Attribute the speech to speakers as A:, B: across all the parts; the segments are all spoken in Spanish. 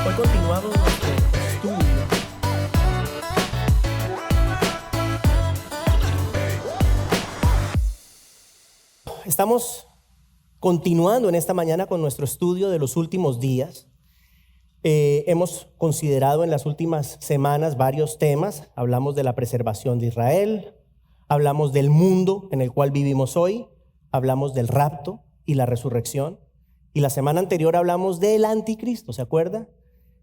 A: Hoy continuamos nuestro estudio Estamos continuando en esta mañana con nuestro estudio de los últimos días. Hemos considerado en las últimas semanas varios temas. Hablamos de la preservación de Israel, hablamos del mundo en el cual vivimos hoy, hablamos del rapto y la resurrección. Y la semana anterior hablamos del anticristo, ¿se acuerda?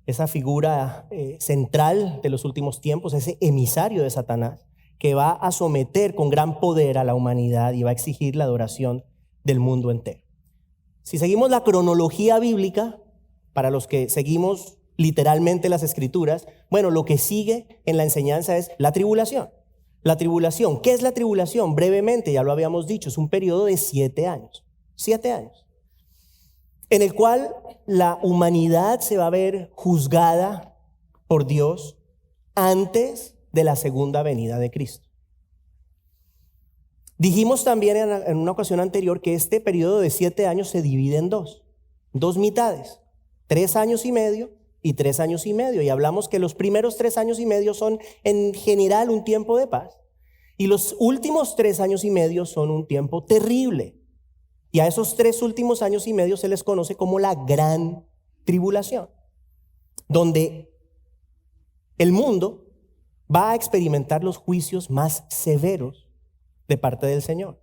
A: Esa figura central de los últimos tiempos, ese emisario de Satanás, que va a someter con gran poder a la humanidad y va a exigir la adoración del mundo entero. Si seguimos la cronología bíblica, para los que seguimos literalmente las escrituras, bueno, lo que sigue en la enseñanza es la tribulación. La tribulación, ¿qué es la tribulación? Brevemente, ya lo habíamos dicho, es un periodo de 7 años. 7 años. En el cual la humanidad se va a ver juzgada por Dios antes de la segunda venida de Cristo. Dijimos también en una ocasión anterior que este periodo de 7 años se divide en dos mitades, 3 años y medio y 3 años y medio. Y hablamos que los primeros 3 años y medio son en general un tiempo de paz y los últimos 3 años y medio son un tiempo terrible. Y a esos 3 últimos años y medio se les conoce como la gran tribulación, donde el mundo va a experimentar los juicios más severos de parte del Señor.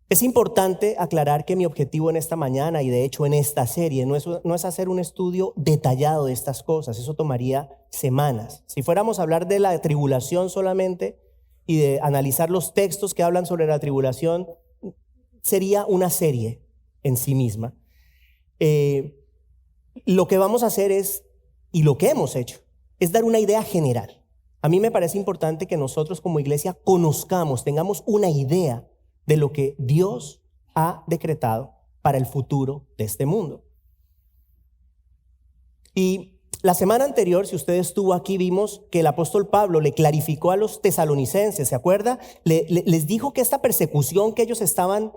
A: Es importante aclarar que mi objetivo en esta mañana y de hecho en esta serie no es hacer un estudio detallado de estas cosas, eso tomaría semanas. Si fuéramos a hablar de la tribulación solamente y de analizar los textos que hablan sobre la tribulación, sería una serie en sí misma. Lo que vamos a hacer es, y lo que hemos hecho, es dar una idea general. A mí me parece importante que nosotros como iglesia conozcamos, tengamos una idea de lo que Dios ha decretado para el futuro de este mundo. Y la semana anterior, si usted estuvo aquí, vimos que el apóstol Pablo le clarificó a los tesalonicenses, ¿se acuerda? Les dijo que esta persecución que ellos estaban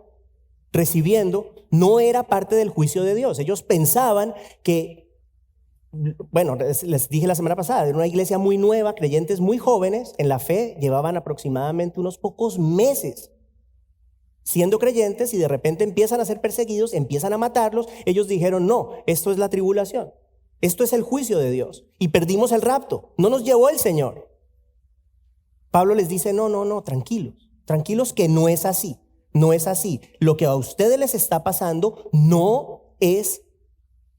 A: recibiendo no era parte del juicio de Dios. Ellos pensaban que, bueno, les dije la semana pasada, era una iglesia muy nueva, creyentes muy jóvenes en la fe, llevaban aproximadamente unos pocos meses siendo creyentes y de repente empiezan a ser perseguidos, empiezan a matarlos. Ellos dijeron, no, esto es la tribulación, esto es el juicio de Dios y perdimos el rapto, no nos llevó el Señor. Pablo les dice, no, tranquilos que no es así. No es así. Lo que a ustedes les está pasando no es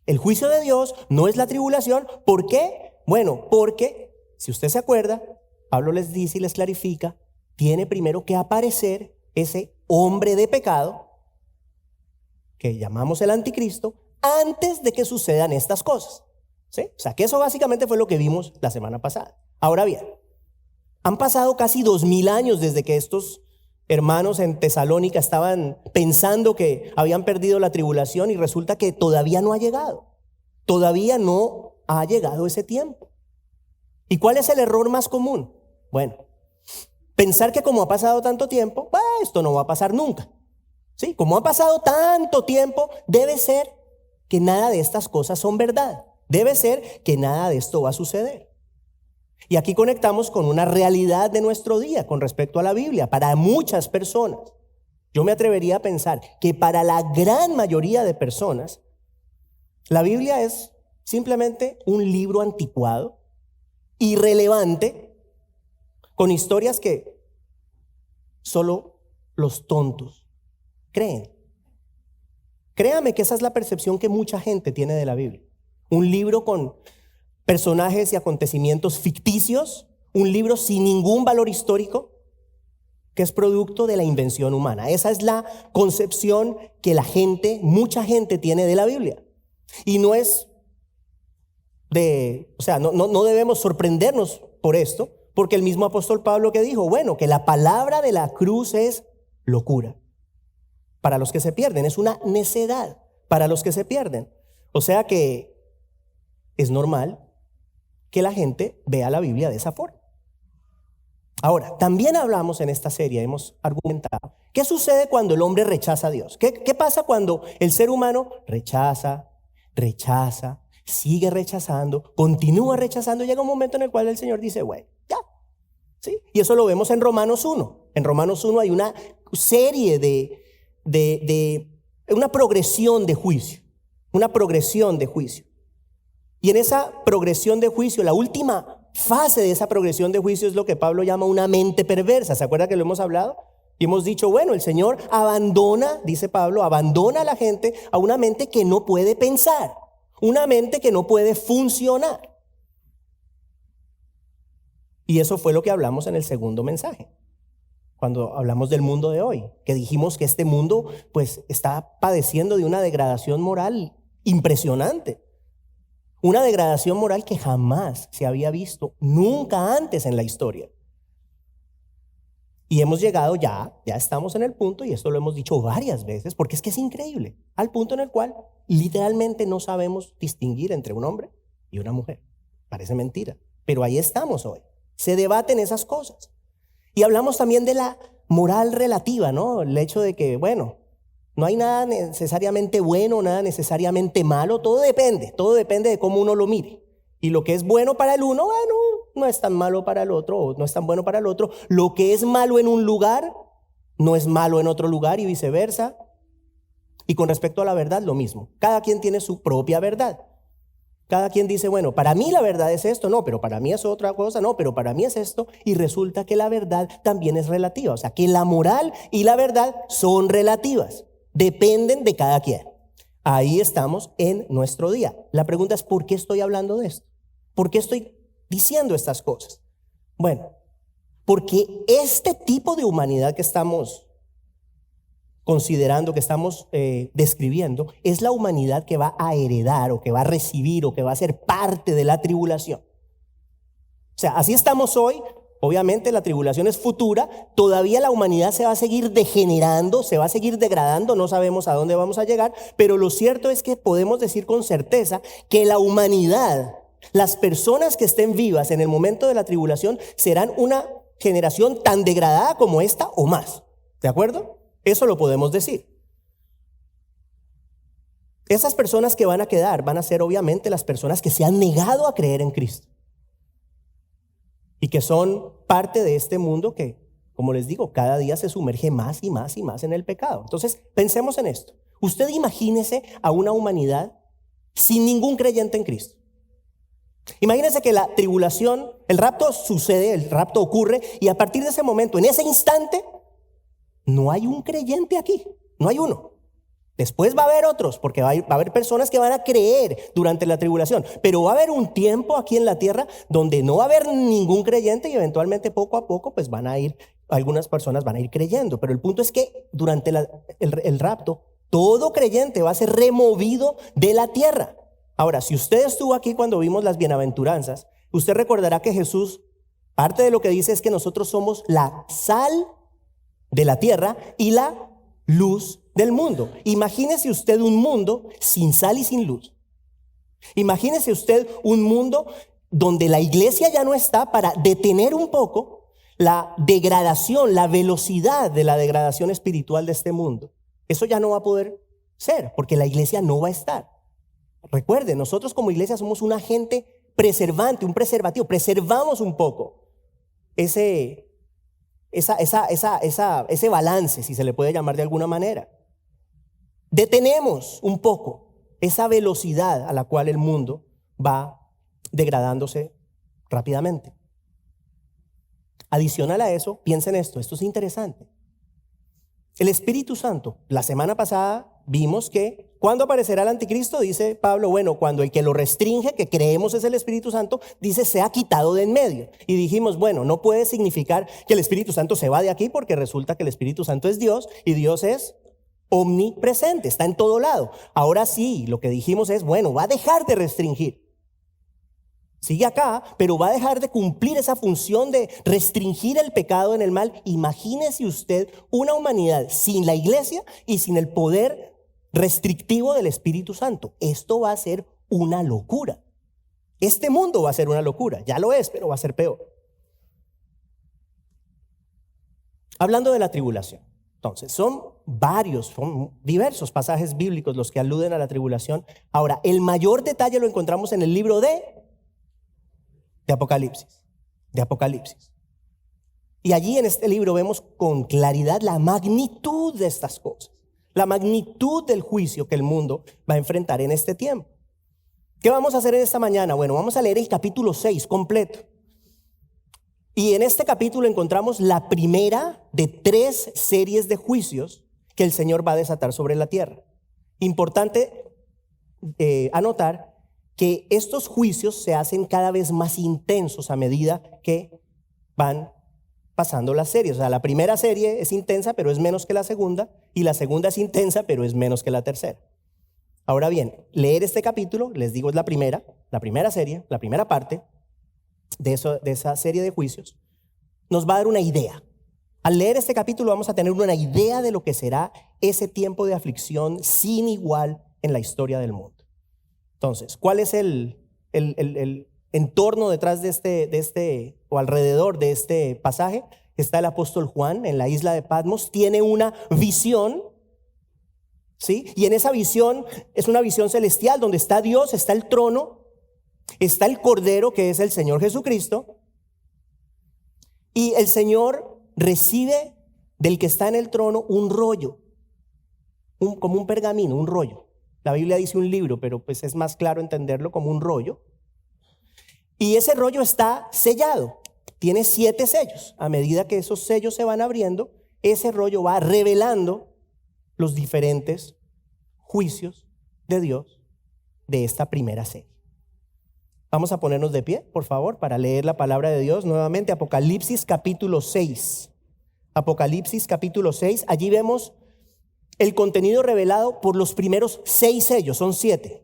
A: el juicio de Dios, no es la tribulación. ¿Por qué? Bueno, porque, si usted se acuerda, Pablo les dice y les clarifica, tiene primero que aparecer ese hombre de pecado, que llamamos el anticristo, antes de que sucedan estas cosas. ¿Sí? O sea, que eso básicamente fue lo que vimos la semana pasada. Ahora bien, han pasado casi 2000 años desde que estos hermanos en Tesalónica estaban pensando que habían perdido la tribulación y resulta que todavía no ha llegado. Todavía no ha llegado ese tiempo. ¿Y cuál es el error más común? Bueno, pensar que como ha pasado tanto tiempo, esto no va a pasar nunca. ¿Sí? Como ha pasado tanto tiempo, debe ser que nada de estas cosas son verdad. Debe ser que nada de esto va a suceder. Y aquí conectamos con una realidad de nuestro día con respecto a la Biblia. Para muchas personas, yo me atrevería a pensar que para la gran mayoría de personas, la Biblia es simplemente un libro anticuado, irrelevante, con historias que solo los tontos creen. Créame que esa es la percepción que mucha gente tiene de la Biblia. Un libro con personajes y acontecimientos ficticios, un libro sin ningún valor histórico, que es producto de la invención humana. Esa es la concepción que mucha gente tiene de la Biblia. Y no es no debemos sorprendernos por esto, porque el mismo apóstol Pablo que dijo, bueno, que la palabra de la cruz es locura para los que se pierden, es una necedad para los que se pierden. O sea que es normal que la gente vea la Biblia de esa forma. Ahora, también hablamos en esta serie, hemos argumentado, ¿qué sucede cuando el hombre rechaza a Dios? ¿Qué pasa cuando el ser humano rechaza sigue rechazando, continúa rechazando. Llega un momento en el cual el Señor dice, bueno, ya. ¿Sí? Y eso lo vemos en Romanos 1. En Romanos 1 hay una serie una progresión de juicio. Una progresión de juicio. Y en esa progresión de juicio, la última fase de esa progresión de juicio es lo que Pablo llama una mente perversa. ¿Se acuerda que lo hemos hablado? Y hemos dicho, bueno, el Señor abandona, dice Pablo, abandona a la gente a una mente que no puede pensar, una mente que no puede funcionar. Y eso fue lo que hablamos en el segundo mensaje, cuando hablamos del mundo de hoy, que dijimos que este mundo pues está padeciendo de una degradación moral impresionante. Una degradación moral que jamás se había visto, nunca antes en la historia. Y hemos llegado ya estamos en el punto, y esto lo hemos dicho varias veces, porque es que es increíble, al punto en el cual literalmente no sabemos distinguir entre un hombre y una mujer. Parece mentira, pero ahí estamos hoy. Se debaten esas cosas. Y hablamos también de la moral relativa, ¿no? El hecho de que, bueno, no hay nada necesariamente bueno, nada necesariamente malo, todo depende de cómo uno lo mire. Y lo que es bueno para el uno, bueno, no es tan malo para el otro, o no es tan bueno para el otro. Lo que es malo en un lugar, no es malo en otro lugar y viceversa. Y con respecto a la verdad, lo mismo. Cada quien tiene su propia verdad. Cada quien dice, bueno, para mí la verdad es esto, no, pero para mí es otra cosa, no, pero para mí es esto. Y resulta que la verdad también es relativa. O sea, que la moral y la verdad son relativas. Dependen de cada quien. Ahí estamos en nuestro día. La pregunta es, ¿por qué estoy hablando de esto? ¿Por qué estoy diciendo estas cosas? Bueno, porque este tipo de humanidad que estamos considerando, que estamos describiendo, es la humanidad que va a heredar o que va a recibir o que va a ser parte de la tribulación. O sea, así estamos hoy. Obviamente la tribulación es futura, todavía la humanidad se va a seguir degenerando, se va a seguir degradando, no sabemos a dónde vamos a llegar, pero lo cierto es que podemos decir con certeza que la humanidad, las personas que estén vivas en el momento de la tribulación, serán una generación tan degradada como esta o más. ¿De acuerdo? Eso lo podemos decir. Esas personas que van a quedar van a ser obviamente las personas que se han negado a creer en Cristo. Y que son parte de este mundo que, como les digo, cada día se sumerge más y más y más en el pecado. Entonces, pensemos en esto. Usted imagínese a una humanidad sin ningún creyente en Cristo. Imagínese que la tribulación, el rapto sucede, el rapto ocurre, y a partir de ese momento, en ese instante, no hay un creyente aquí, no hay uno. Después va a haber otros, porque va a haber personas que van a creer durante la tribulación, pero va a haber un tiempo aquí en la tierra donde no va a haber ningún creyente y eventualmente poco a poco pues algunas personas van a ir creyendo. Pero el punto es que durante el rapto, todo creyente va a ser removido de la tierra. Ahora, si usted estuvo aquí cuando vimos las bienaventuranzas, usted recordará que Jesús, parte de lo que dice es que nosotros somos la sal de la tierra y la luz del mundo. Imagínese usted un mundo sin sal y sin luz. Imagínese usted un mundo donde la iglesia ya no está para detener un poco la degradación, la velocidad de la degradación espiritual de este mundo. Eso ya no va a poder ser, porque la iglesia no va a estar. Recuerden, nosotros como iglesia somos un agente preservante, un preservativo. Preservamos un poco ese balance, si se le puede llamar de alguna manera. Detenemos un poco esa velocidad a la cual el mundo va degradándose rápidamente. Adicional a eso, piensen esto es interesante. El Espíritu Santo, la semana pasada vimos que ¿cuándo aparecerá el anticristo? Dice Pablo, bueno, cuando el que lo restringe, que creemos es el Espíritu Santo, dice se ha quitado de en medio. Y dijimos, bueno, no puede significar que el Espíritu Santo se va de aquí, porque resulta que el Espíritu Santo es Dios y Dios es omnipresente, está en todo lado. Ahora sí, lo que dijimos es, bueno, va a dejar de restringir. Sigue acá, pero va a dejar de cumplir esa función de restringir el pecado en el mal. Imagínese usted una humanidad sin la iglesia y sin el poder restrictivo del Espíritu Santo. Esto va a ser una locura. Este mundo va a ser una locura. Ya lo es, pero va a ser peor. Hablando de la tribulación. Entonces, son diversos pasajes bíblicos los que aluden a la tribulación. Ahora, el mayor detalle lo encontramos en el libro de Apocalipsis. De Apocalipsis. Y allí en este libro vemos con claridad la magnitud de estas cosas, la magnitud del juicio que el mundo va a enfrentar en este tiempo. ¿Qué vamos a hacer en esta mañana? Bueno, vamos a leer el capítulo 6 completo. Y en este capítulo encontramos la primera de 3 series de juicios que el Señor va a desatar sobre la tierra. Importante anotar que estos juicios se hacen cada vez más intensos a medida que van pasando las series. O sea, la primera serie es intensa, pero es menos que la segunda, y la segunda es intensa, pero es menos que la tercera. Ahora bien, leer este capítulo, les digo, es la primera serie, la primera parte de esa serie de juicios, nos va a dar una idea. Al leer este capítulo vamos a tener una idea de lo que será ese tiempo de aflicción sin igual en la historia del mundo. Entonces, ¿cuál es el entorno detrás de este o alrededor de este pasaje? Está el apóstol Juan en la isla de Patmos, tiene una visión, ¿sí? Y en esa visión es una visión celestial donde está Dios, está el trono, está el Cordero que es el Señor Jesucristo, y el Señor recibe del que está en el trono un rollo, como un pergamino, un rollo. La Biblia dice un libro, pero pues es más claro entenderlo como un rollo. Y ese rollo está sellado, tiene 7 sellos. A medida que esos sellos se van abriendo, ese rollo va revelando los diferentes juicios de Dios de esta primera serie. Vamos a ponernos de pie, por favor, para leer la palabra de Dios nuevamente. Apocalipsis capítulo 6. Apocalipsis capítulo 6. Allí vemos el contenido revelado por los primeros 6 sellos, son 7.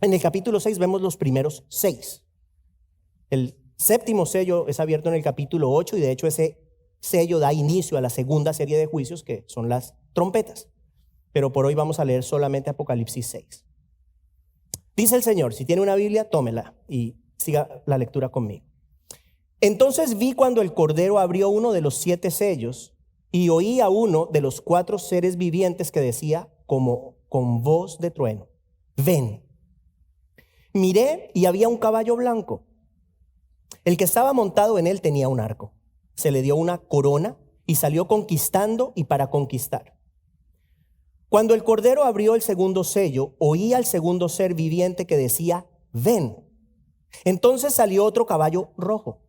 A: En el capítulo 6 vemos los primeros 6. El 7º sello es abierto en el capítulo 8 y de hecho ese sello da inicio a la segunda serie de juicios que son las trompetas. Pero por hoy vamos a leer solamente Apocalipsis 6. Dice el Señor, si tiene una Biblia, tómela y siga la lectura conmigo. Entonces vi cuando el Cordero abrió uno de los 7 sellos y oí a uno de los 4 seres vivientes que decía como con voz de trueno, ven. Miré y había un caballo blanco. El que estaba montado en él tenía un arco. Se le dio una corona y salió conquistando y para conquistar. Cuando el Cordero abrió el segundo sello, oí al segundo ser viviente que decía, ven. Entonces salió otro caballo rojo.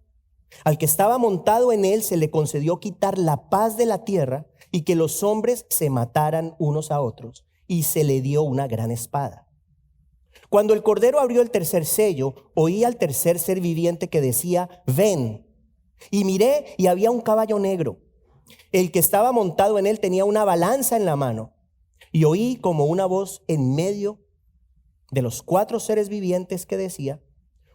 A: Al que estaba montado en él se le concedió quitar la paz de la tierra y que los hombres se mataran unos a otros, y se le dio una gran espada. Cuando el Cordero abrió el tercer sello, oí al tercer ser viviente que decía, ven. Y miré y había un caballo negro. El que estaba montado en él tenía una balanza en la mano. Y oí como una voz en medio de los 4 seres vivientes que decía,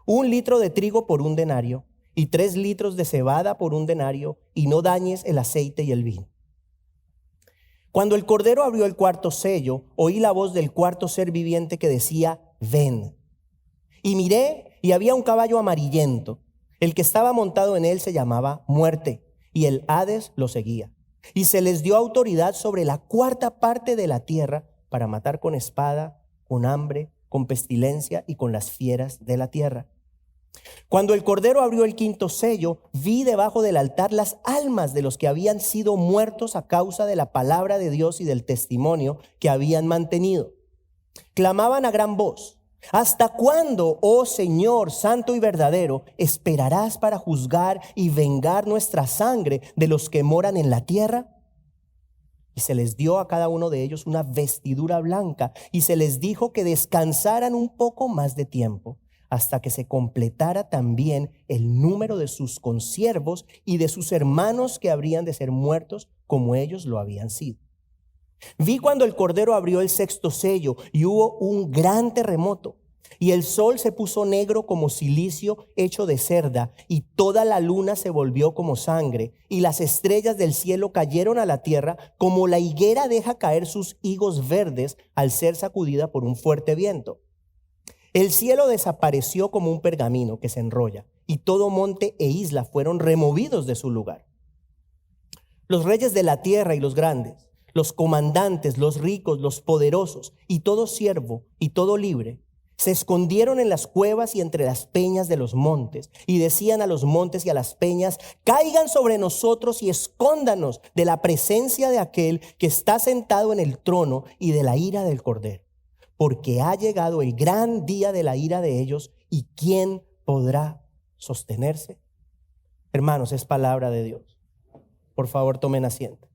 A: 1 litro de trigo por 1 denario y 3 litros de cebada por 1 denario, y no dañes el aceite y el vino. Cuando el Cordero abrió el cuarto sello, oí la voz del cuarto ser viviente que decía, ven. Y miré y había un caballo amarillento. El que estaba montado en él se llamaba Muerte, y el Hades lo seguía. Y se les dio autoridad sobre la 4ª parte de la tierra para matar con espada, con hambre, con pestilencia y con las fieras de la tierra. Cuando el Cordero abrió el 5º sello, vi debajo del altar las almas de los que habían sido muertos a causa de la palabra de Dios y del testimonio que habían mantenido. Clamaban a gran voz, ¿hasta cuándo, oh Señor santo y verdadero, esperarás para juzgar y vengar nuestra sangre de los que moran en la tierra? Y se les dio a cada uno de ellos una vestidura blanca y se les dijo que descansaran un poco más de tiempo, hasta que se completara también el número de sus consiervos y de sus hermanos que habrían de ser muertos como ellos lo habían sido. Vi cuando el Cordero abrió el 6º sello y hubo un gran terremoto, y el sol se puso negro como cilicio hecho de cerda, y toda la luna se volvió como sangre, y las estrellas del cielo cayeron a la tierra como la higuera deja caer sus higos verdes al ser sacudida por un fuerte viento. El cielo desapareció como un pergamino que se enrolla, y todo monte e isla fueron removidos de su lugar. Los reyes de la tierra y los grandes, los comandantes, los ricos, los poderosos y todo siervo y todo libre, se escondieron en las cuevas y entre las peñas de los montes y decían a los montes y a las peñas: caigan sobre nosotros y escóndanos de la presencia de aquel que está sentado en el trono y de la ira del Cordero, porque ha llegado el gran día de la ira de ellos, y ¿quién podrá sostenerse? Hermanos, es palabra de Dios. Por favor, tomen asiento.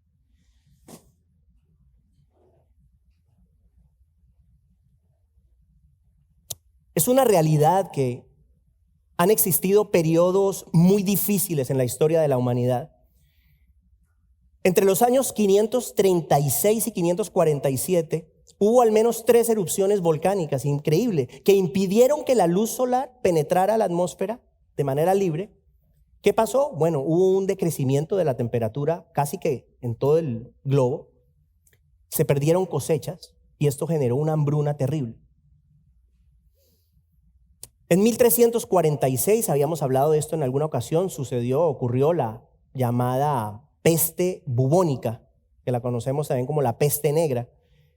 A: Es una realidad que han existido periodos muy difíciles en la historia de la humanidad. Entre los años 536 y 547 hubo al menos 3 erupciones volcánicas, increíble, que impidieron que la luz solar penetrara la atmósfera de manera libre. ¿Qué pasó? Bueno, hubo un decrecimiento de la temperatura casi que en todo el globo. Se perdieron cosechas y esto generó una hambruna terrible. En 1346, habíamos hablado de esto en alguna ocasión, ocurrió la llamada peste bubónica, que la conocemos también como la peste negra.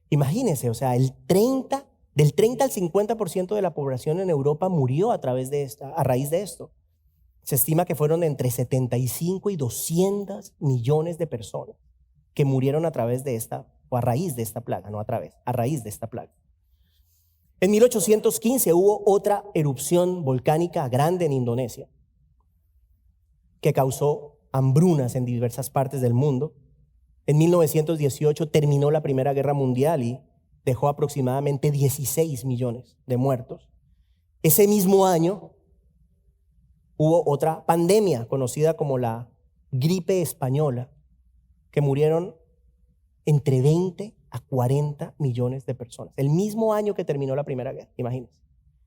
A: Imagínense, o sea, del 30 al 50% de la población en Europa murió a raíz de esto. Se estima que fueron entre 75 y 200 millones de personas que murieron a raíz de esta plaga. En 1815 hubo otra erupción volcánica grande en Indonesia que causó hambrunas en diversas partes del mundo. En 1918 terminó la Primera Guerra Mundial y dejó aproximadamente 16 millones de muertos. Ese mismo año hubo otra pandemia conocida como la gripe española, que murieron entre 20 a 40 millones de personas. El mismo año que terminó la Primera Guerra, imagínense.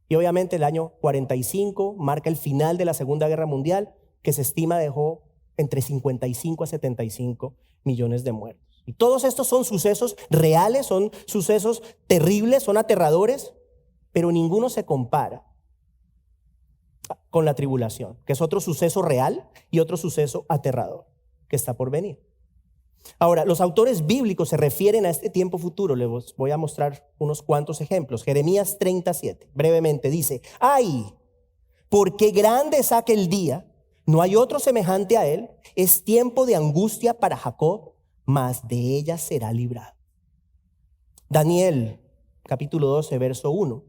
A: Y obviamente el año 45 marca el final de la Segunda Guerra Mundial, que se estima dejó entre 55 a 75 millones de muertos. Y todos estos son sucesos reales, son sucesos terribles, son aterradores, pero ninguno se compara con la tribulación, que es otro suceso real y otro suceso aterrador que está por venir. Ahora, los autores bíblicos se refieren a este tiempo futuro. Les voy a mostrar unos cuantos ejemplos. Jeremías 37, brevemente dice: ¡ay! Porque grande es aquel día, no hay otro semejante a él, es tiempo de angustia para Jacob, mas de ella será librado. Daniel, capítulo 12, verso 1.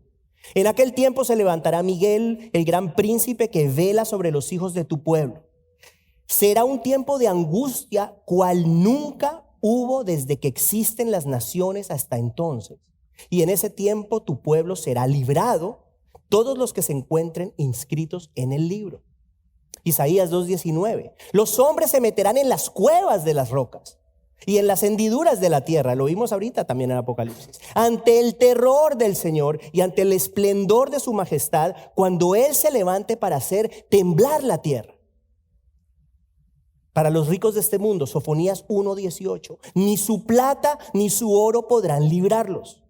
A: En aquel tiempo se levantará Miguel, el gran príncipe que vela sobre los hijos de tu pueblo. Será un tiempo de angustia cual nunca hubo desde que existen las naciones hasta entonces. Y en ese tiempo tu pueblo será librado, todos los que se encuentren inscritos en el libro. Isaías 2:19. Los hombres se meterán en las cuevas de las rocas y en las hendiduras de la tierra. Lo vimos ahorita también en Apocalipsis. Ante el terror del Señor y ante el esplendor de su majestad, cuando Él se levante para hacer temblar la tierra. Para los ricos de este mundo, Sofonías 1:18, ni su plata ni su oro podrán librarlos.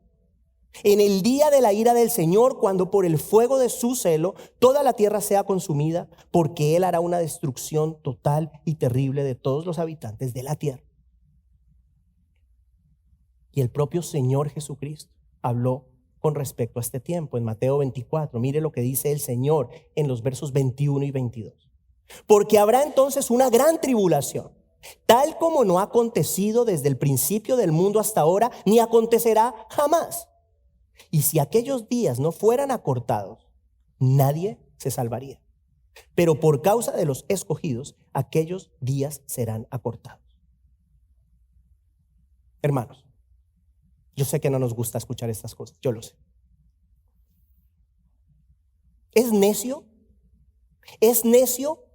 A: En el día de la ira del Señor, cuando por el fuego de su celo toda la tierra sea consumida, porque Él hará una destrucción total y terrible de todos los habitantes de la tierra. Y el propio Señor Jesucristo habló con respecto a este tiempo en Mateo 24. Mire lo que dice el Señor en los versos 21 y 22. Porque habrá entonces una gran tribulación, tal como no ha acontecido desde el principio del mundo hasta ahora, ni acontecerá jamás. Y si aquellos días no fueran acortados, nadie se salvaría. Pero por causa de los escogidos, aquellos días serán acortados. Hermanos, yo sé que no nos gusta escuchar estas cosas, yo lo sé. Es necio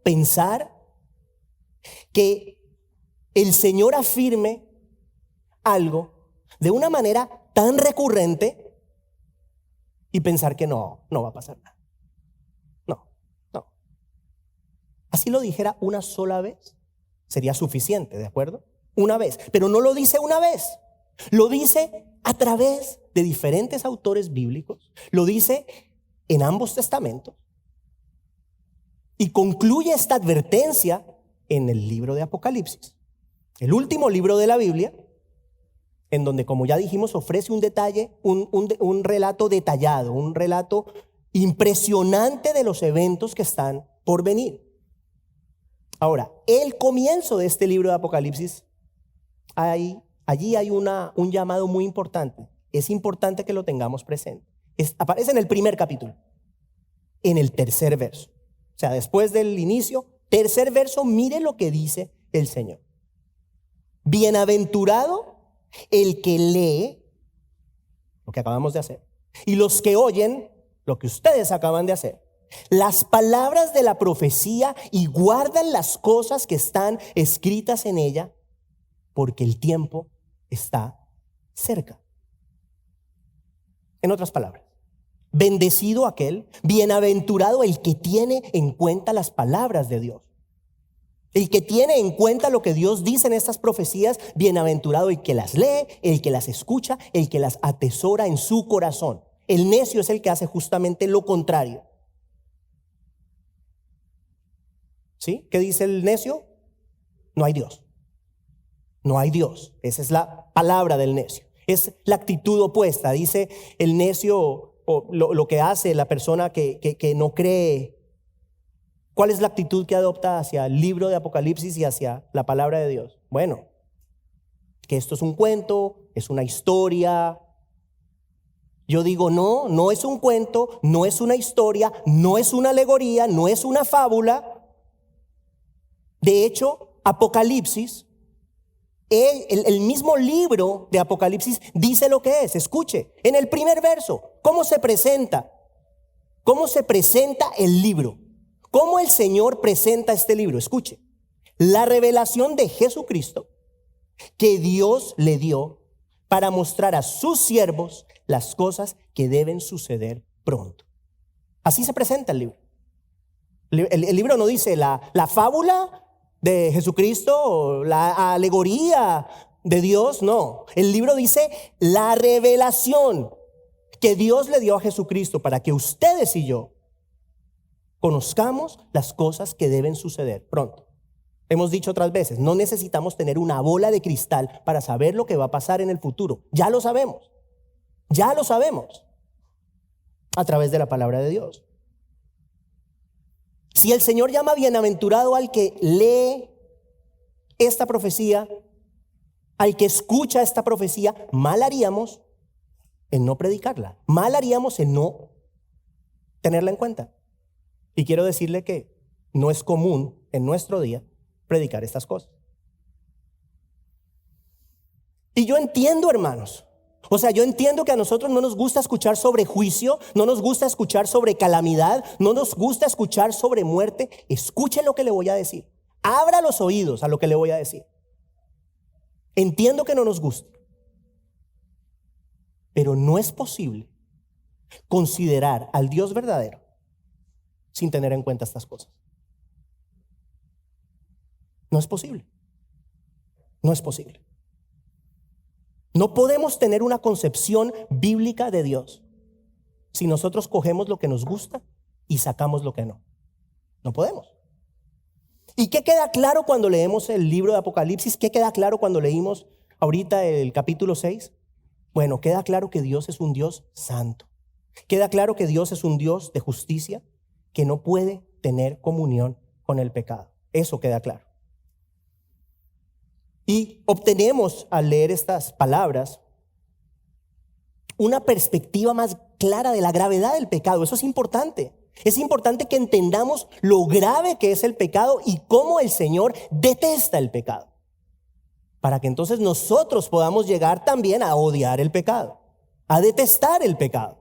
A: pensar que el Señor afirme algo de una manera tan recurrente y pensar que no va a pasar nada. No. Así lo dijera una sola vez, sería suficiente, ¿de acuerdo? Una vez, pero no lo dice una vez. Lo dice a través de diferentes autores bíblicos. Lo dice en ambos testamentos. Y concluye esta advertencia en el libro de Apocalipsis. el último libro de la Biblia, en donde, como ya dijimos, ofrece un detalle, un relato detallado, un relato impresionante de los eventos que están por venir. Ahora, el comienzo de este libro de Apocalipsis, allí hay un llamado muy importante. Es importante que lo tengamos presente. Aparece en el primer capítulo, en el tercer verso. O sea, después del inicio, tercer verso, mire lo que dice el Señor. Bienaventurado el que lee lo que acabamos de hacer, y los que oyen lo que ustedes acaban de hacer, las palabras de la profecía, y guardan las cosas que están escritas en ella, porque el tiempo está cerca. En otras palabras, bendecido aquel, bienaventurado el que tiene en cuenta las palabras de Dios, el que tiene en cuenta lo que Dios dice en estas profecías. Bienaventurado el que las lee, el que las escucha, el que las atesora en su corazón. El necio es el que hace justamente lo contrario. ¿Sí? ¿Qué dice el necio? No hay Dios. No hay Dios. Esa es la palabra del necio. Es la actitud opuesta. Dice el necio, o lo que hace la persona que no cree. ¿Cuál es la actitud que adopta hacia el libro de Apocalipsis y hacia la palabra de Dios? Bueno, que esto es un cuento, es una historia. Yo digo, no, no es un cuento, no es una historia, no es una alegoría, no es una fábula. De hecho, Apocalipsis, el mismo libro de Apocalipsis dice lo que es. Escuche, en el primer verso, ¿cómo se presenta? ¿Cómo se presenta el libro? ¿Cómo el Señor presenta este libro? Escuche, la revelación de Jesucristo que Dios le dio para mostrar a sus siervos las cosas que deben suceder pronto. Así se presenta el libro. El libro no dice la fábula de Jesucristo o la alegoría de Dios, no. El libro dice la revelación que Dios le dio a Jesucristo para que ustedes y yo conozcamos las cosas que deben suceder pronto. Hemos dicho otras veces, no necesitamos tener una bola de cristal para saber lo que va a pasar en el futuro. Ya lo sabemos. Ya lo sabemos a través de la palabra de Dios. Si el Señor llama bienaventurado al que lee esta profecía, al que escucha esta profecía, mal haríamos en no predicarla. Mal haríamos en no tenerla en cuenta. Y quiero decirle que no es común en nuestro día predicar estas cosas. Y yo entiendo, hermanos, o sea, yo entiendo que a nosotros no nos gusta escuchar sobre juicio, no nos gusta escuchar sobre calamidad, no nos gusta escuchar sobre muerte. Escuche lo que le voy a decir. Abra los oídos a lo que le voy a decir. Entiendo que no nos gusta, pero no es posible considerar al Dios verdadero sin tener en cuenta estas cosas. No es posible. No es posible. No podemos tener una concepción bíblica de Dios si nosotros cogemos lo que nos gusta y sacamos lo que no. No podemos. ¿Y qué queda claro cuando leemos el libro de Apocalipsis? ¿Qué queda claro cuando leímos ahorita el capítulo 6? Bueno, queda claro que Dios es un Dios santo. Queda claro que Dios es un Dios de justicia que no puede tener comunión con el pecado. Eso queda claro. Y obtenemos al leer estas palabras una perspectiva más clara de la gravedad del pecado. Eso es importante. Es importante que entendamos lo grave que es el pecado y cómo el Señor detesta el pecado, para que entonces nosotros podamos llegar también a odiar el pecado, a detestar el pecado.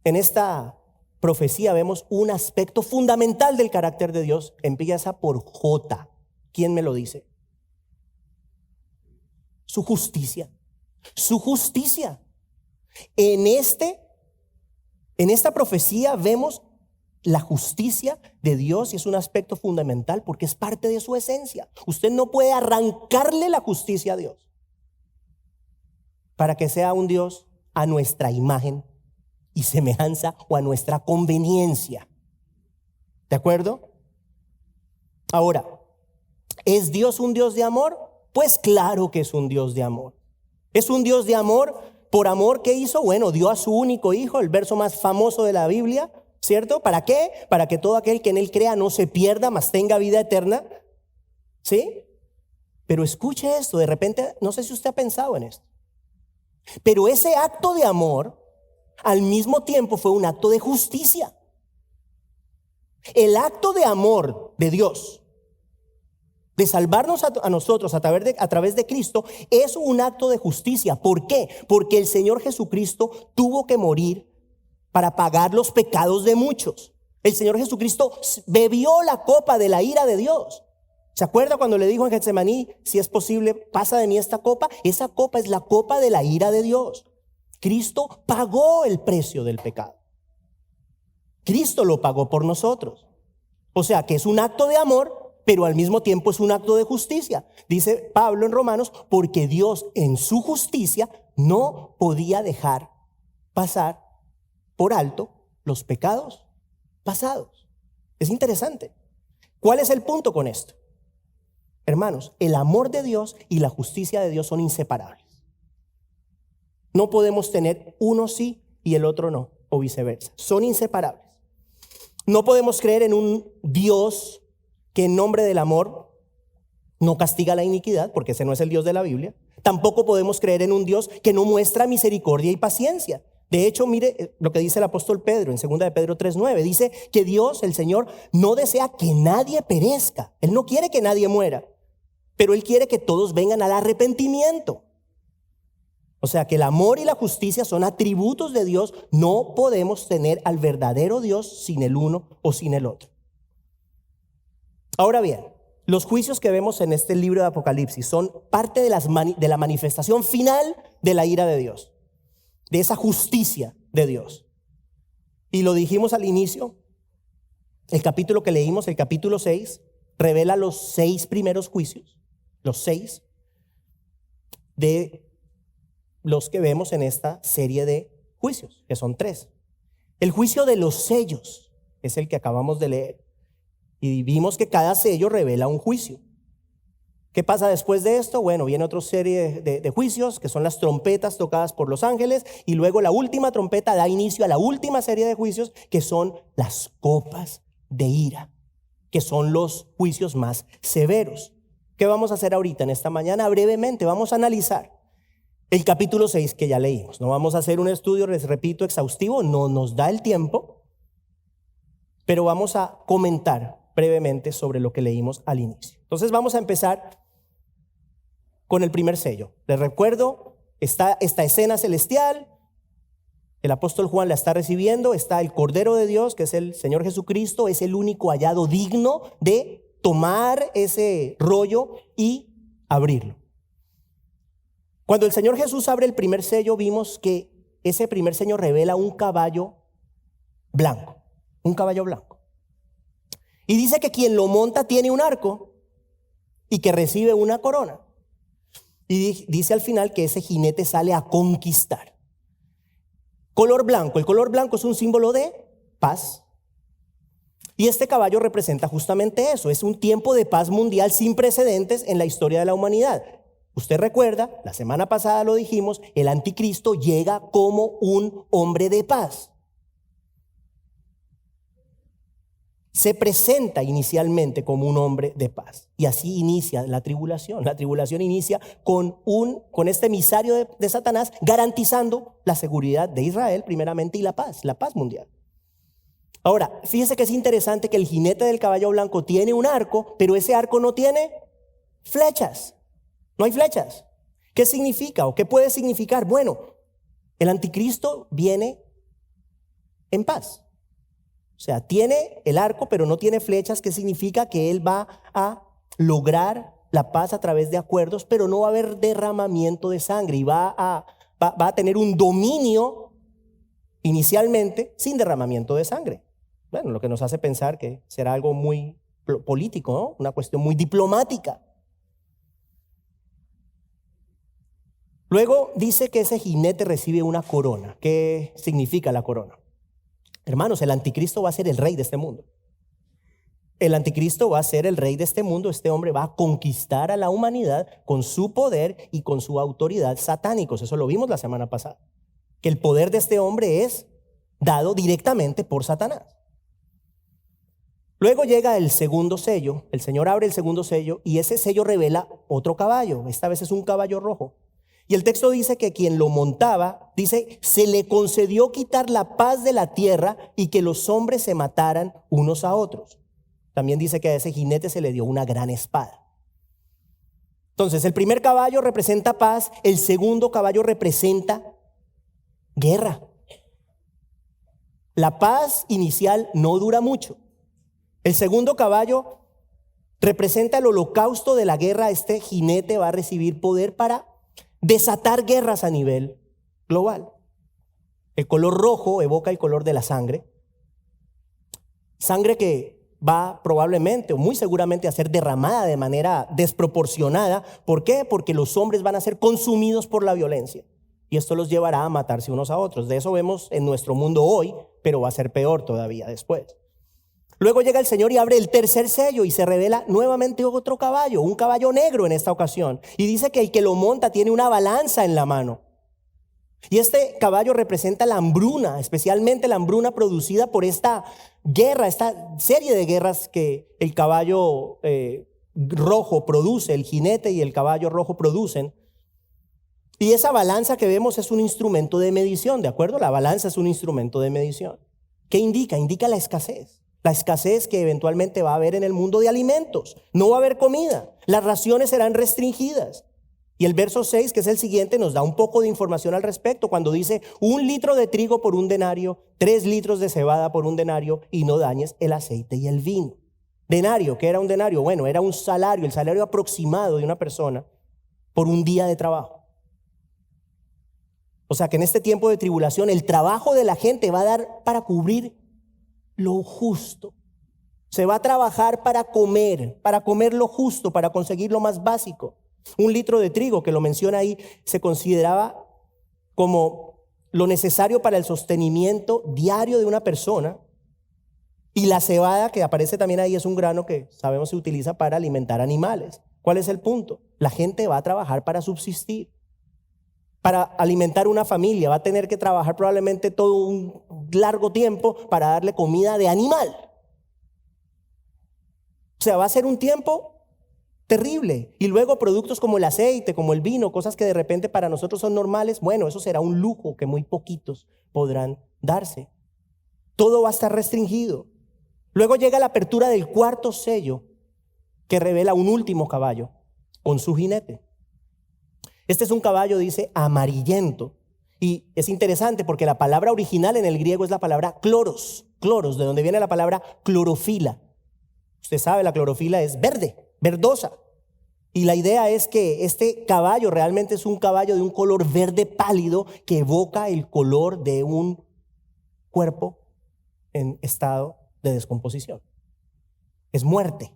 A: En esta profecía vemos un aspecto fundamental del carácter de Dios. Empieza por J. ¿Quién me lo dice? Su justicia. Su justicia. En esta profecía vemos la justicia de Dios y es un aspecto fundamental porque es parte de su esencia. Usted no puede arrancarle la justicia a Dios para que sea un Dios a nuestra imagen y semejanza o a nuestra conveniencia. ¿De acuerdo? Ahora, ¿Es Dios un Dios de amor? Pues claro que es un Dios de amor. Es un Dios de amor. Por amor, ¿qué hizo? Bueno, dio a su único hijo, el verso más famoso de la Biblia, ¿cierto? ¿Para qué? Para que todo aquel que en él crea no se pierda, mas tenga vida eterna. ¿Sí? Pero escuche esto, de repente, no sé si usted ha pensado en esto, pero ese acto de amor al mismo tiempo fue un acto de justicia. El acto de amor de Dios, de salvarnos a nosotros a través de Cristo, es un acto de justicia. ¿Por qué? Porque el Señor Jesucristo tuvo que morir para pagar los pecados de muchos. El Señor Jesucristo bebió la copa de la ira de Dios. ¿Se acuerda cuando le dijo en Getsemaní, si es posible, pasa de mí esta copa? Esa copa es la copa de la ira de Dios. Cristo pagó el precio del pecado. Cristo lo pagó por nosotros. O sea que es un acto de amor, pero al mismo tiempo es un acto de justicia. Dice Pablo en Romanos, porque Dios en su justicia no podía dejar pasar por alto los pecados pasados. Es interesante. ¿Cuál es el punto con esto? Hermanos, el amor de Dios y la justicia de Dios son inseparables. No podemos tener uno sí y el otro no, o viceversa. Son inseparables. No podemos creer en un Dios que en nombre del amor no castiga la iniquidad, porque ese no es el Dios de la Biblia. Tampoco podemos creer en un Dios que no muestra misericordia y paciencia. De hecho, mire lo que dice el apóstol Pedro en 2 de Pedro 3:9. Dice que Dios, el Señor, no desea que nadie perezca. Él no quiere que nadie muera, pero Él quiere que todos vengan al arrepentimiento. O sea que el amor y la justicia son atributos de Dios. No podemos tener al verdadero Dios sin el uno o sin el otro. Ahora bien, los juicios que vemos en este libro de Apocalipsis son parte de la manifestación final de la ira de Dios, de esa justicia de Dios. Y lo dijimos al inicio, el capítulo que leímos, el capítulo 6, revela los 6 primeros juicios, los 6 de los que vemos en esta serie de juicios, que son 3. El juicio de los sellos es el que acabamos de leer. Y vimos que cada sello revela un juicio. ¿Qué pasa después de esto? Bueno, viene otra serie de juicios, que son las trompetas tocadas por los ángeles, y luego la última trompeta da inicio a la última serie de juicios, que son las copas de ira, que son los juicios más severos. ¿Qué vamos a hacer ahorita en esta mañana? Brevemente vamos a analizar el capítulo 6 que ya leímos. No vamos a hacer un estudio, les repito, exhaustivo, no nos da el tiempo, pero vamos a comentar brevemente sobre lo que leímos al inicio. Entonces vamos a empezar con el primer sello. Les recuerdo, está esta escena celestial, el apóstol Juan la está recibiendo, está el Cordero de Dios, que es el Señor Jesucristo, es el único hallado digno de tomar ese rollo y abrirlo. Cuando el Señor Jesús abre el primer sello, vimos que ese primer sello revela un caballo blanco, un caballo blanco. Y dice que quien lo monta tiene un arco y que recibe una corona. Y dice al final que ese jinete sale a conquistar. Color blanco. El color blanco es un símbolo de paz. Y este caballo representa justamente eso. Es un tiempo de paz mundial sin precedentes en la historia de la humanidad. Usted recuerda, la semana pasada lo dijimos, el anticristo llega como un hombre de paz. Se presenta inicialmente como un hombre de paz. Y así inicia la tribulación. La tribulación inicia con este emisario de Satanás garantizando la seguridad de Israel primeramente y la paz mundial. Ahora, fíjese que es interesante que el jinete del caballo blanco tiene un arco, pero ese arco no tiene flechas. No hay flechas. ¿Qué significa o qué puede significar? Bueno, el anticristo viene en paz. O sea, tiene el arco, pero no tiene flechas, que significa que él va a lograr la paz a través de acuerdos, pero no va a haber derramamiento de sangre y va a tener un dominio inicialmente sin derramamiento de sangre. Bueno, lo que nos hace pensar que será algo muy político, ¿no? Una cuestión muy diplomática. Luego dice que ese jinete recibe una corona. ¿Qué significa la corona? Hermanos, el anticristo va a ser el rey de este mundo. el anticristo va a ser el rey de este mundo. Este hombre va a conquistar a la humanidad con su poder y con su autoridad satánicos. Eso lo vimos la semana pasada. Que el poder de este hombre es dado directamente por Satanás. Luego llega el segundo sello. El Señor abre el segundo sello y ese sello revela otro caballo. Esta vez es un caballo rojo. Y el texto dice que quien lo montaba, dice, se le concedió quitar la paz de la tierra y que los hombres se mataran unos a otros. También dice que a ese jinete se le dio una gran espada. Entonces, el primer caballo representa paz, el segundo caballo representa guerra. La paz inicial no dura mucho. El segundo caballo representa el holocausto de la guerra. Este jinete va a recibir poder para desatar guerras a nivel global. El color rojo evoca el color de la sangre. Sangre que va probablemente o muy seguramente a ser derramada de manera desproporcionada. ¿Por qué? Porque los hombres van a ser consumidos por la violencia. Y esto los llevará a matarse unos a otros. De eso vemos en nuestro mundo hoy, pero va a ser peor todavía después. Luego llega el Señor y abre el tercer sello y se revela nuevamente otro caballo, un caballo negro en esta ocasión. Y dice que el que lo monta tiene una balanza en la mano. Y este caballo representa la hambruna, especialmente la hambruna producida por esta guerra, esta serie de guerras que el caballo rojo produce, el jinete y el caballo rojo producen. Y esa balanza que vemos es un instrumento de medición, ¿de acuerdo? La balanza es un instrumento de medición. ¿Qué indica? Indica la escasez. La escasez que eventualmente va a haber en el mundo de alimentos. No va a haber comida. Las raciones serán restringidas. Y el verso 6, que es el siguiente, nos da un poco de información al respecto cuando dice 1 litro de trigo por 1 denario, 3 litros de cebada por 1 denario y no dañes el aceite y el vino. Denario, ¿qué era un denario? Bueno, era un salario, el salario aproximado de una persona por un día de trabajo. O sea que en este tiempo de tribulación el trabajo de la gente va a dar para cubrir lo justo. Se va a trabajar para comer lo justo, para conseguir lo más básico. 1 litro de trigo, que lo menciona ahí, se consideraba como lo necesario para el sostenimiento diario de una persona. Y la cebada, que aparece también ahí, es un grano que sabemos se utiliza para alimentar animales. ¿Cuál es el punto? La gente va a trabajar para subsistir. Para alimentar una familia va a tener que trabajar probablemente todo un largo tiempo para darle comida de animal. O sea, va a ser un tiempo terrible. Y luego productos como el aceite, como el vino, cosas que de repente para nosotros son normales, bueno, eso será un lujo que muy poquitos podrán darse. Todo va a estar restringido. Luego llega la apertura del cuarto sello, que revela un último caballo con su jinete. Este es un caballo, dice, amarillento. Y es interesante porque la palabra original en el griego es la palabra cloros, de donde viene la palabra clorofila. Usted sabe, la clorofila es verde, verdosa. Y la idea es que este caballo realmente es un caballo de un color verde pálido que evoca el color de un cuerpo en estado de descomposición. Es muerte.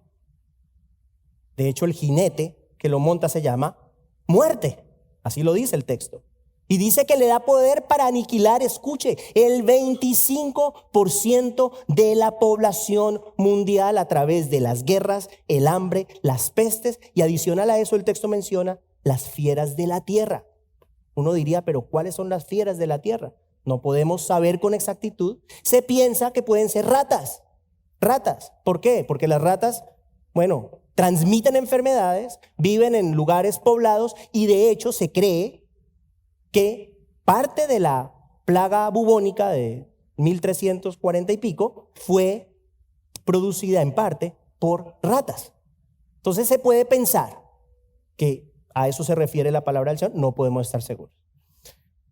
A: De hecho, el jinete que lo monta se llama muerte. Así lo dice el texto. Y dice que le da poder para aniquilar, escuche, el 25% de la población mundial a través de las guerras, el hambre, las pestes. Y adicional a eso el texto menciona las fieras de la tierra. Uno diría, pero ¿cuáles son las fieras de la tierra? No podemos saber con exactitud. Se piensa que pueden ser ratas. Ratas. ¿Por qué? Porque las ratas, bueno, transmiten enfermedades, viven en lugares poblados y de hecho se cree que parte de la plaga bubónica de 1340 y pico fue producida en parte por ratas. Entonces se puede pensar que a eso se refiere la palabra del Señor, no podemos estar seguros.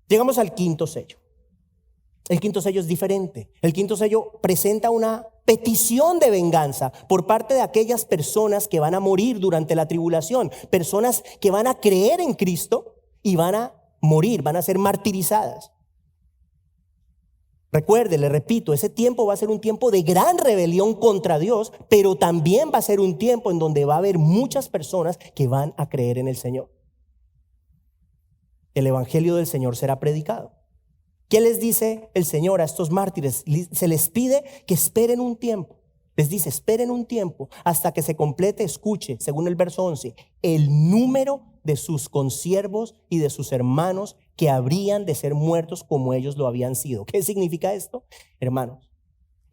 A: Llegamos al quinto sello. El quinto sello es diferente. El quinto sello presenta una petición de venganza por parte de aquellas personas que van a morir durante la tribulación, personas que van a creer en Cristo y van a morir, van a ser martirizadas. Recuerde, le repito, ese tiempo va a ser un tiempo de gran rebelión contra Dios, pero también va a ser un tiempo en donde va a haber muchas personas que van a creer en el Señor. El evangelio del Señor será predicado. ¿Qué les dice el Señor a estos mártires? Se les pide que esperen un tiempo. Les dice, esperen un tiempo hasta que se complete, escuche, según el verso 11, el número de sus consiervos y de sus hermanos que habrían de ser muertos como ellos lo habían sido. ¿Qué significa esto? Hermanos,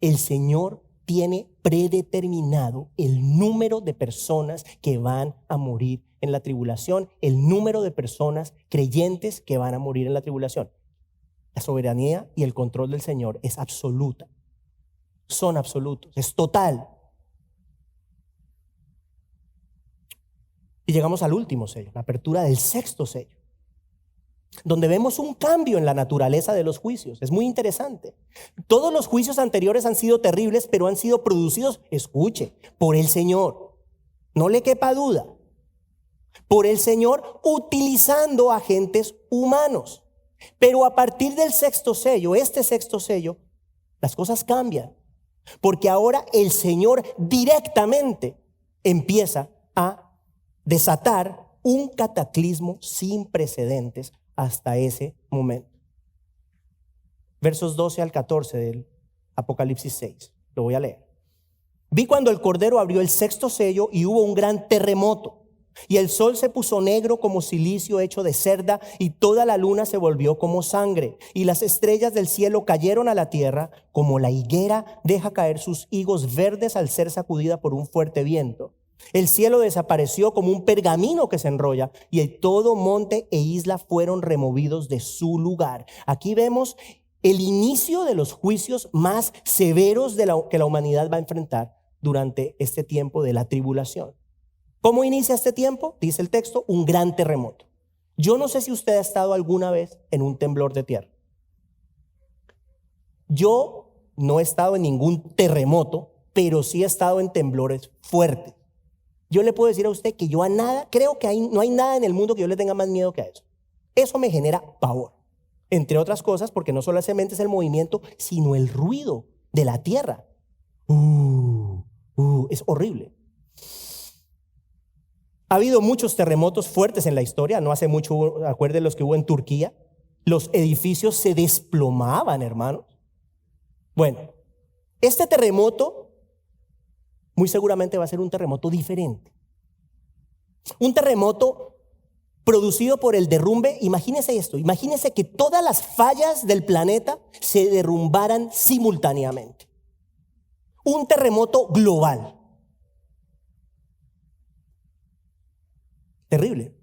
A: el Señor tiene predeterminado el número de personas que van a morir en la tribulación, el número de personas creyentes que van a morir en la tribulación. La soberanía y el control del Señor es absoluta. Son absolutos, es total. Y llegamos al último sello, la apertura del sexto sello, donde vemos un cambio en la naturaleza de los juicios. Es muy interesante. Todos los juicios anteriores han sido terribles, pero han sido producidos, escuche, por el Señor. No le quepa duda. Por el Señor utilizando agentes humanos. Pero a partir del sexto sello, este sexto sello, las cosas cambian. Porque ahora el Señor directamente empieza a desatar un cataclismo sin precedentes hasta ese momento. Versos 12 al 14 del Apocalipsis 6. Lo voy a leer. Vi cuando el Cordero abrió el sexto sello y hubo un gran terremoto. Y el sol se puso negro como cilicio hecho de cerda, y toda la luna se volvió como sangre, y las estrellas del cielo cayeron a la tierra, como la higuera deja caer sus higos verdes al ser sacudida por un fuerte viento. El cielo desapareció como un pergamino que se enrolla, y todo monte e isla fueron removidos de su lugar. Aquí vemos el inicio de los juicios más severos que la humanidad va a enfrentar durante este tiempo de la tribulación. ¿Cómo inicia este tiempo? Dice el texto, un gran terremoto. Yo no sé si usted ha estado alguna vez en un temblor de tierra. Yo no he estado en ningún terremoto, pero sí he estado en temblores fuertes. Yo le puedo decir a usted que yo a nada, creo que no hay nada en el mundo que yo le tenga más miedo que a eso. Eso me genera pavor. Entre otras cosas, porque no solamente es el movimiento, sino el ruido de la tierra. Es horrible. Ha habido muchos terremotos fuertes en la historia. No hace mucho, acuérdense los que hubo en Turquía. Los edificios se desplomaban, hermanos. Bueno, este terremoto muy seguramente va a ser un terremoto diferente. Un terremoto producido por el derrumbe. Imagínense esto, imagínense que todas las fallas del planeta se derrumbaran simultáneamente. Un terremoto global. Terrible.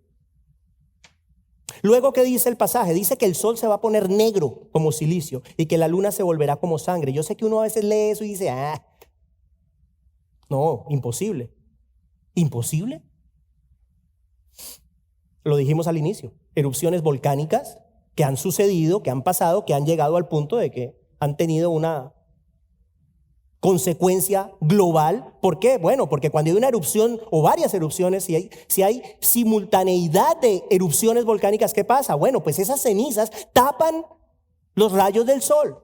A: Luego, ¿qué dice el pasaje? Dice que el sol se va a poner negro como cilicio y que la luna se volverá como sangre. Yo sé que uno a veces lee eso y dice, no, imposible. ¿Imposible? Lo dijimos al inicio. Erupciones volcánicas que han sucedido, que han pasado, que han llegado al punto de que han tenido una consecuencia global. ¿Por qué? Bueno, porque cuando hay una erupción o varias erupciones, si hay simultaneidad de erupciones volcánicas, ¿qué pasa? Bueno, pues esas cenizas tapan los rayos del sol.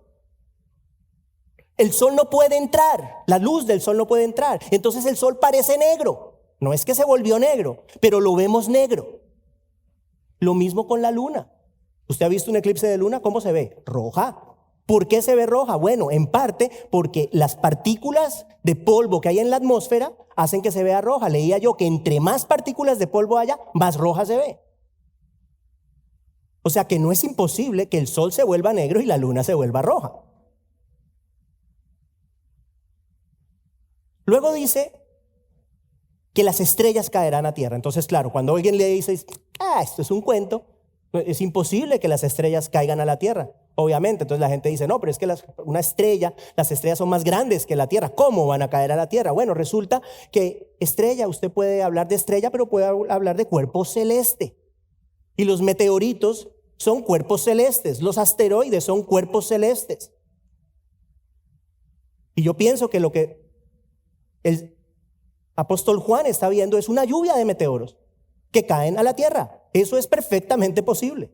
A: El sol no puede entrar, la luz del sol no puede entrar. Entonces el sol parece negro. No es que se volvió negro, pero lo vemos negro. Lo mismo con la luna. ¿Usted ha visto un eclipse de luna? ¿Cómo se ve? Roja. ¿Por qué se ve roja? Bueno, en parte porque las partículas de polvo que hay en la atmósfera hacen que se vea roja. Leía yo que entre más partículas de polvo haya, más roja se ve. O sea que no es imposible que el sol se vuelva negro y la luna se vuelva roja. Luego dice que las estrellas caerán a tierra. Entonces, claro, cuando alguien le dice, esto es un cuento, es imposible que las estrellas caigan a la tierra. Obviamente, entonces la gente dice, no, pero es que una estrella, las estrellas son más grandes que la tierra. ¿Cómo van a caer a la tierra? Bueno, resulta que estrella, usted puede hablar de estrella, pero puede hablar de cuerpo celeste. Y los meteoritos son cuerpos celestes, los asteroides son cuerpos celestes. Y yo pienso que lo que el apóstol Juan está viendo es una lluvia de meteoros que caen a la tierra. Eso es perfectamente posible.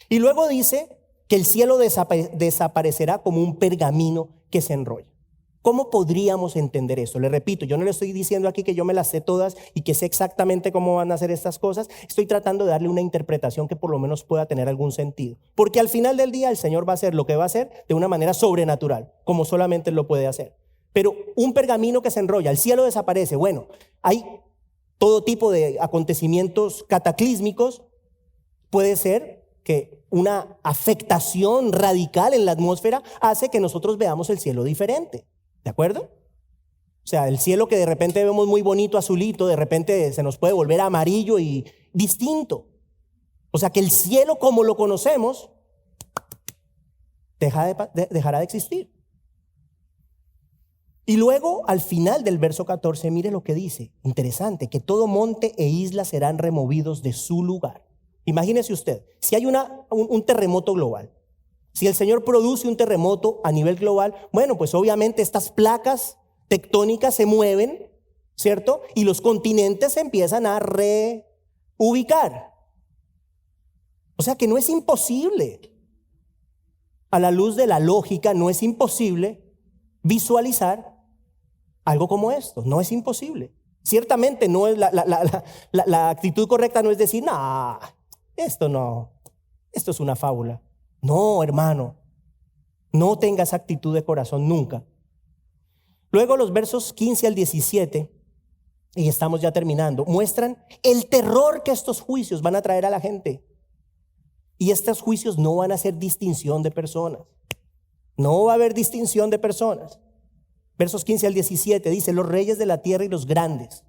A: Y luego dice que el cielo desaparecerá como un pergamino que se enrolla. ¿Cómo podríamos entender eso? Le repito, yo no le estoy diciendo aquí que yo me las sé todas y que sé exactamente cómo van a hacer estas cosas. Estoy tratando de darle una interpretación que por lo menos pueda tener algún sentido. Porque al final del día el Señor va a hacer lo que va a hacer de una manera sobrenatural, como solamente Él lo puede hacer. Pero un pergamino que se enrolla, el cielo desaparece. Bueno, hay todo tipo de acontecimientos cataclísmicos. Puede ser que una afectación radical en la atmósfera hace que nosotros veamos el cielo diferente. ¿De acuerdo? O sea, el cielo que de repente vemos muy bonito, azulito, de repente se nos puede volver amarillo y distinto. O sea, que el cielo como lo conocemos dejará de existir. Y luego, al final del verso 14, mire lo que dice. Interesante, que todo monte e isla serán removidos de su lugar. Imagínese usted, si hay un terremoto global, si el Señor produce un terremoto a nivel global, bueno, pues obviamente estas placas tectónicas se mueven, ¿cierto? Y los continentes se empiezan a reubicar. O sea que no es imposible, a la luz de la lógica, no es imposible visualizar algo como esto. No es imposible. Ciertamente no es la actitud correcta no es decir, no, esto es una fábula. No, hermano, no tengas actitud de corazón nunca. Luego los versos 15 al 17, y estamos ya terminando, muestran el terror que estos juicios van a traer a la gente. Y estos juicios no van a hacer distinción de personas. No va a haber distinción de personas. Versos 15 al 17 dice, los reyes de la tierra y los grandes,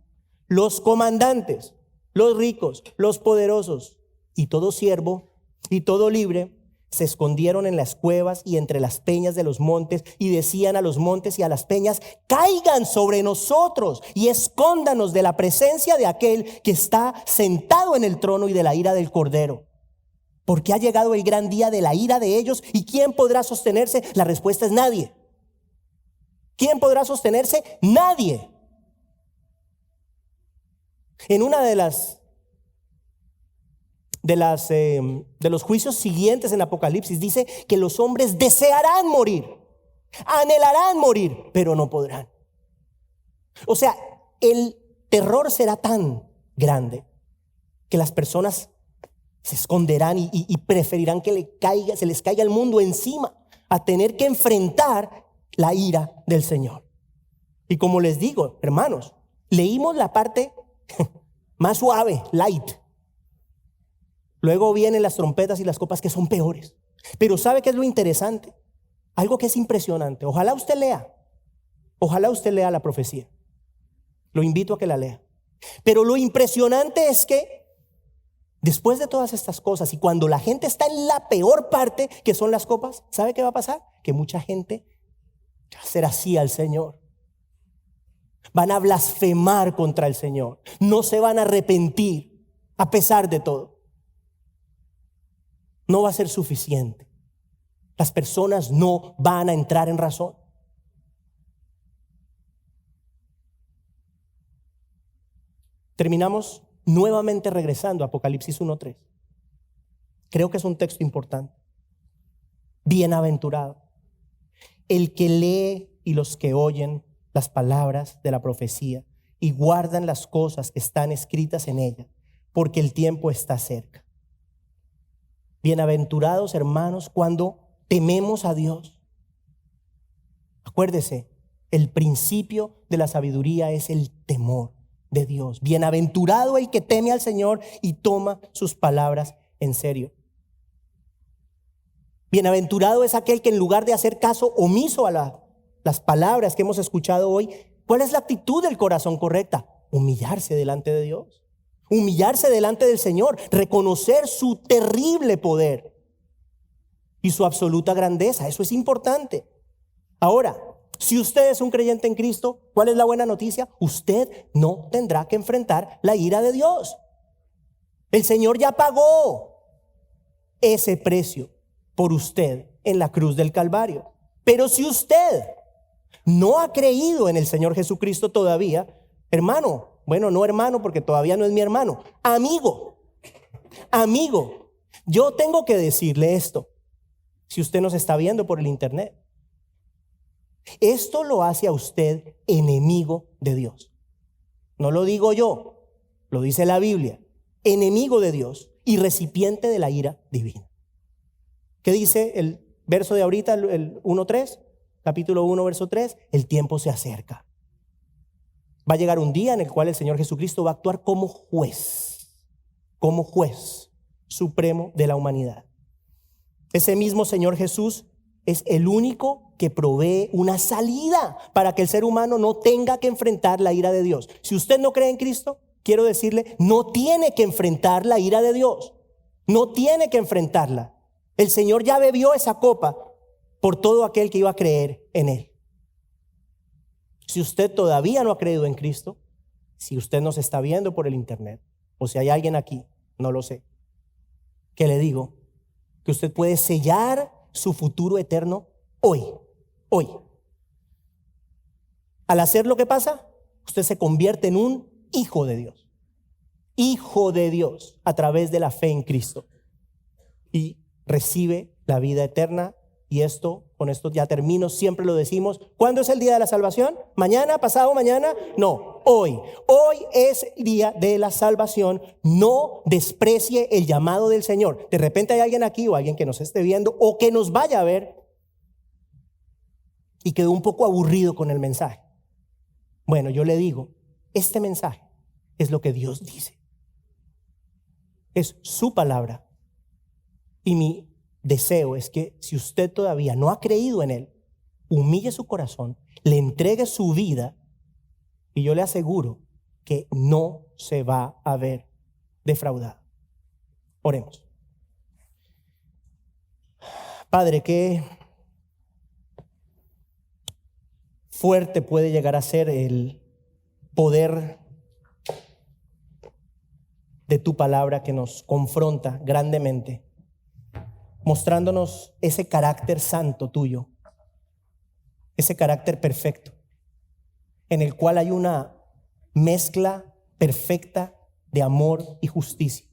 A: los comandantes, los ricos, los poderosos, y todo siervo y todo libre, se escondieron en las cuevas y entre las peñas de los montes y decían a los montes y a las peñas, caigan sobre nosotros y escóndanos de la presencia de aquel que está sentado en el trono y de la ira del Cordero. Porque ha llegado el gran día de la ira de ellos, ¿y quién podrá sostenerse? La respuesta es nadie. ¿Quién podrá sostenerse? Nadie. En una de los juicios siguientes en Apocalipsis dice que los hombres desearán morir, anhelarán morir, pero no podrán. O sea, el terror será tan grande que las personas se esconderán y preferirán que se les caiga el mundo encima a tener que enfrentar la ira del Señor. Y como les digo, hermanos, leímos la parte más suave, light. Luego vienen las trompetas y las copas que son peores. Pero ¿sabe qué es lo interesante? Algo que es impresionante. Ojalá usted lea la profecía. Lo invito a que la lea. Pero lo impresionante es que después de todas estas cosas y cuando la gente está en la peor parte, que son las copas, ¿sabe qué va a pasar? Que mucha gente va a hacer así al Señor. Van a blasfemar contra el Señor. No se van a arrepentir a pesar de todo. No va a ser suficiente. Las personas no van a entrar en razón. Terminamos nuevamente regresando a Apocalipsis 1:3. Creo que es un texto importante. Bienaventurado el que lee y los que oyen las palabras de la profecía y guardan las cosas que están escritas en ella, porque el tiempo está cerca. Bienaventurados, hermanos, cuando tememos a Dios. Acuérdese, el principio de la sabiduría es el temor de Dios. Bienaventurado el que teme al Señor y toma sus palabras en serio. Bienaventurado es aquel que en lugar de hacer caso omiso a las palabras que hemos escuchado hoy, ¿cuál es la actitud del corazón correcta? Humillarse delante de Dios. Humillarse delante del Señor, reconocer su terrible poder y su absoluta grandeza. Eso es importante. Ahora, si usted es un creyente en Cristo, ¿cuál es la buena noticia? Usted no tendrá que enfrentar la ira de Dios. El Señor ya pagó ese precio por usted en la cruz del Calvario. Pero si usted no ha creído en el Señor Jesucristo todavía, hermano, bueno, no hermano porque todavía no es mi hermano, amigo, yo tengo que decirle esto, si usted nos está viendo por el internet. Esto lo hace a usted enemigo de Dios. No lo digo yo, lo dice la Biblia. Enemigo de Dios y recipiente de la ira divina. ¿Qué dice el verso de ahorita, el 1:3? Capítulo 1, verso 3. El tiempo se acerca. Va a llegar un día en el cual el Señor Jesucristo va a actuar como juez supremo de la humanidad. Ese mismo Señor Jesús es el único que provee una salida para que el ser humano no tenga que enfrentar la ira de Dios. Si usted no cree en Cristo, quiero decirle, no tiene que enfrentar la ira de Dios. No tiene que enfrentarla. El Señor ya bebió esa copa por todo aquel que iba a creer en Él. Si usted todavía no ha creído en Cristo, si usted nos está viendo por el internet, o si hay alguien aquí, no lo sé, que le digo que usted puede sellar su futuro eterno hoy. Al hacer lo que pasa, usted se convierte en un hijo de Dios. Hijo de Dios a través de la fe en Cristo. Y recibe la vida eterna. Y con esto ya termino, siempre lo decimos. ¿Cuándo es el día de la salvación? ¿Mañana? ¿Pasado mañana? No, hoy. Hoy es el día de la salvación. No desprecie el llamado del Señor. De repente hay alguien aquí o alguien que nos esté viendo o que nos vaya a ver y quedó un poco aburrido con el mensaje. Bueno, yo le digo, este mensaje es lo que Dios dice. Es su palabra. Y mi deseo es que si usted todavía no ha creído en Él, humille su corazón, le entregue su vida y yo le aseguro que no se va a ver defraudado. Oremos. Padre, qué fuerte puede llegar a ser el poder de tu palabra que nos confronta grandemente, mostrándonos ese carácter santo tuyo, ese carácter perfecto, en el cual hay una mezcla perfecta de amor y justicia.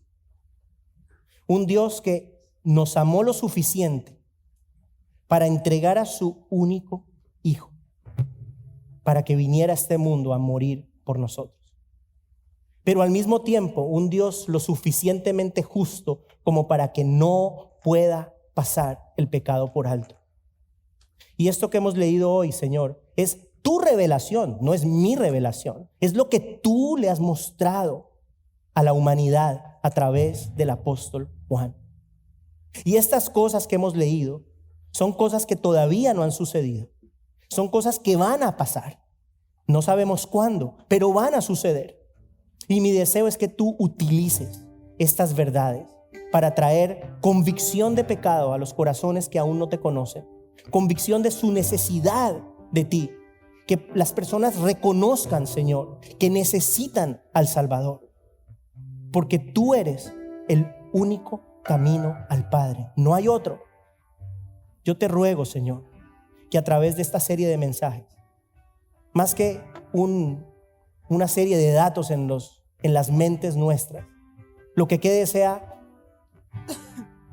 A: Un Dios que nos amó lo suficiente para entregar a su único Hijo, para que viniera a este mundo a morir por nosotros. Pero al mismo tiempo, un Dios lo suficientemente justo como para que no pueda pasar el pecado por alto. Y esto que hemos leído hoy, Señor, es tu revelación, no es mi revelación. Es lo que tú le has mostrado a la humanidad a través del apóstol Juan. Y estas cosas que hemos leído son cosas que todavía no han sucedido. Son cosas que van a pasar. No sabemos cuándo, pero van a suceder. Y mi deseo es que tú utilices estas verdades para traer convicción de pecado a los corazones que aún no te conocen, convicción de su necesidad de ti, que las personas reconozcan, Señor, que necesitan al Salvador, porque tú eres el único camino al Padre, no hay otro. Yo te ruego, Señor, que a través de esta serie de mensajes, más que una serie de datos en las mentes nuestras, lo que quede sea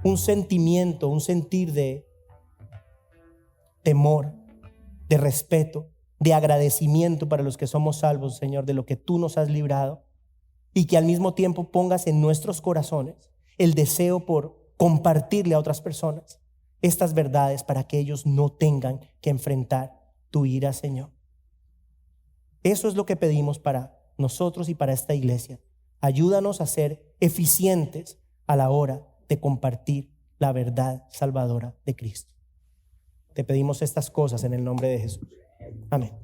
A: un sentimiento, un sentir de temor, de respeto, de agradecimiento para los que somos salvos, Señor, de lo que tú nos has librado, y que al mismo tiempo pongas en nuestros corazones el deseo por compartirle a otras personas estas verdades para que ellos no tengan que enfrentar tu ira, Señor. Eso es lo que pedimos para nosotros y para esta iglesia. Ayúdanos a ser eficientes a la hora de compartir la verdad salvadora de Cristo. Te pedimos estas cosas en el nombre de Jesús. Amén.